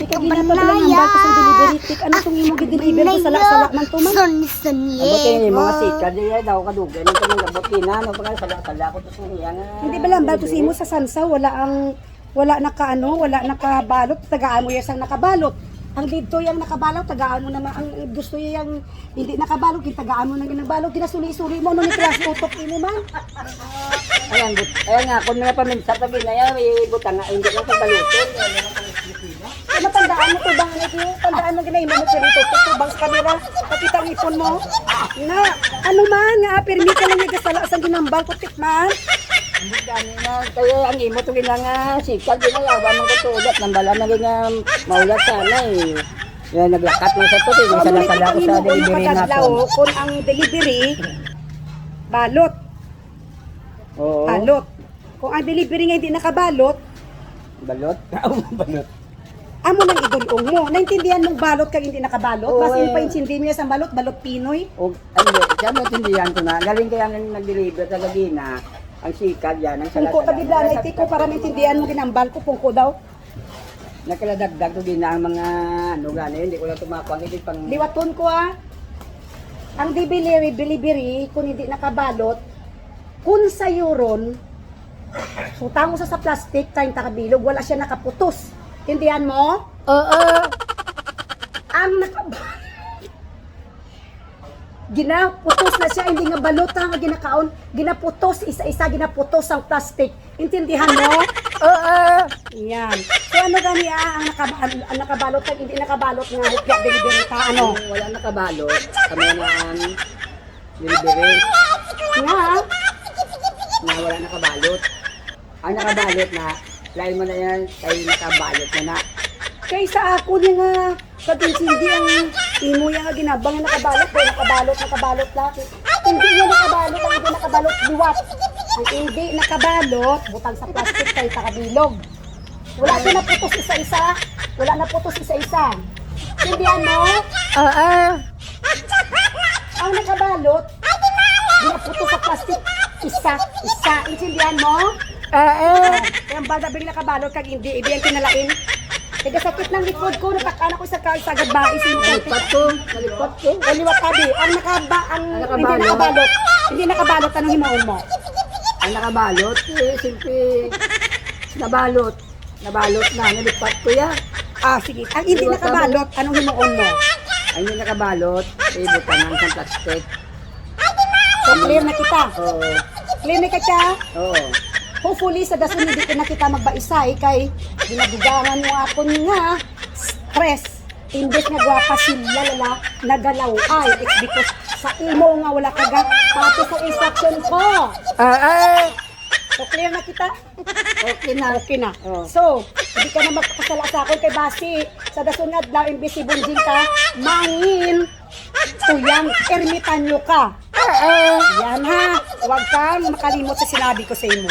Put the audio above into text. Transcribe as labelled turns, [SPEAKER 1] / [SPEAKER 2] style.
[SPEAKER 1] Ika ginapadala ng barko sa delivery tick. Ano itong imo gideliver ko salak-salak man to man?
[SPEAKER 2] Abutin yung mga sika, di daw kadugay. Ano ka nang abutin na, ano pa nga sala ko to suya nga.
[SPEAKER 1] Hindi ba lang barko sa imo sa Sansa wala nakabalot, tagaan mo yang nakabalot. Ang dito yung nakabalot, tagaan mo naman. Ang gusto yung hindi nakabalot, tagaan mo na ginabalot. Ginasuli-suli mo, nung nitras utok mo man.
[SPEAKER 2] Ayan nga, kung mga paminsa tabi na yan, ibutang nga, hindi lang pagbalutin.
[SPEAKER 1] Ano tandaan mo to bang tandaan mo ginay mo pero ito bang sa kamera pakita ang ipon mo na ano man nga permi ka lang nga sala sa ginambal ko tikman
[SPEAKER 2] Hindi gani nga, kaya ang imo to gina nga, sikal ginayawa mong katulat, nambala na gina maulat sana eh. Yan, naglakat mo sa to, yung sala-sala ko sa delivery na po.
[SPEAKER 1] kung ang delivery balot
[SPEAKER 2] Oo.
[SPEAKER 1] balot kung ang delivery nga hindi nakabalot
[SPEAKER 2] Balot? Balot.
[SPEAKER 1] amo nang idulong mo naintindihan mong balot kag hindi nakabalot
[SPEAKER 2] Oo,
[SPEAKER 1] mas
[SPEAKER 2] eh.
[SPEAKER 1] pa intindi mo sa balot Pinoy.
[SPEAKER 2] O, ano, siya maintindihan ko na. Galing kaya nang nag-deliver sa Lagina, ang sikal yan, ang
[SPEAKER 1] Pungko tabi blanay ko para maintindihan mo ginambal ko pungko daw.
[SPEAKER 2] Nakaladagdag ko din na ang mga ano gano'n, hindi ko lang tumapang, hindi pang...
[SPEAKER 1] Liwaton ko ang delivery kung hindi nakabalot, kung sa euron, sutang mo sa plastic, kain takabilog, wala siya nakaputos. Tindihan mo?
[SPEAKER 2] Oo.
[SPEAKER 1] Ang nakabalot, ginaputos na siya, hindi nga balot nga ginakaon, ginaputos, isa-isa ginaputos ang plastic. Intindihan mo?
[SPEAKER 2] Oo.
[SPEAKER 1] Yan. So ano gani ang nakabalot kag hindi nakabalot nga hupya delivery ka ano?
[SPEAKER 2] Wala nakabalot, kami na ang delivery
[SPEAKER 1] Nga,
[SPEAKER 2] na wala nakabalot. Ang nakabalot na, lain mo na yan, kayo nakabalot na na.
[SPEAKER 1] kaysa ako niya nga pag-insindi ang imo yang nga ginabang nga nakabalot laki. Hindi nga nakabalot, ang hindi nakabalot liwat. Ang hindi nakabalot, butang sa plastic kay takabilog. Wala na naputos isa-isa. Wala na putos isa-isa. Tindihan mo?
[SPEAKER 2] Oo.
[SPEAKER 1] Ang nakabalot, ginaputos sa plastic isa-isa. Intindihan mo?
[SPEAKER 2] Oo.
[SPEAKER 1] Kaya ang balda nakabalot kag hindi, ibigay kinalain. Kaya sakit ng likod ko, natakana ko sa sagad bahay sa
[SPEAKER 2] Nalipat ko.
[SPEAKER 1] Kaliwat tabi, hindi nakabalot, anong himaon mo?
[SPEAKER 2] Ang nakabalot, siyempre, nabalot na, nalipat ko yan.
[SPEAKER 1] Sige, ang hindi nakabalot, anong himaon mo?
[SPEAKER 2] Ang hindi nakabalot, butangan sa plastic.
[SPEAKER 1] So, clear na kita.
[SPEAKER 2] Oo.
[SPEAKER 1] Clear na kita.
[SPEAKER 2] Oo.
[SPEAKER 1] Hopefully, sa dasun hindi ko na kita magbaisay kay ginadugangan mo ako nga stress. Imbes nga gwapa sila lala, nagalaw ay. It's because sa imo nga wala kaga pati sa instruction ko. So, clear na kita?
[SPEAKER 2] Okay na.
[SPEAKER 1] Okay na.
[SPEAKER 2] Oo.
[SPEAKER 1] So, hindi ka na magpakasala sa akin kay Basi. Sa dasun nga daw, imbes si Bunjing ka, mangin, tuyang, ermitanyo ka. Yan ha. Huwag kang makalimot sa sinabi ko sa imo.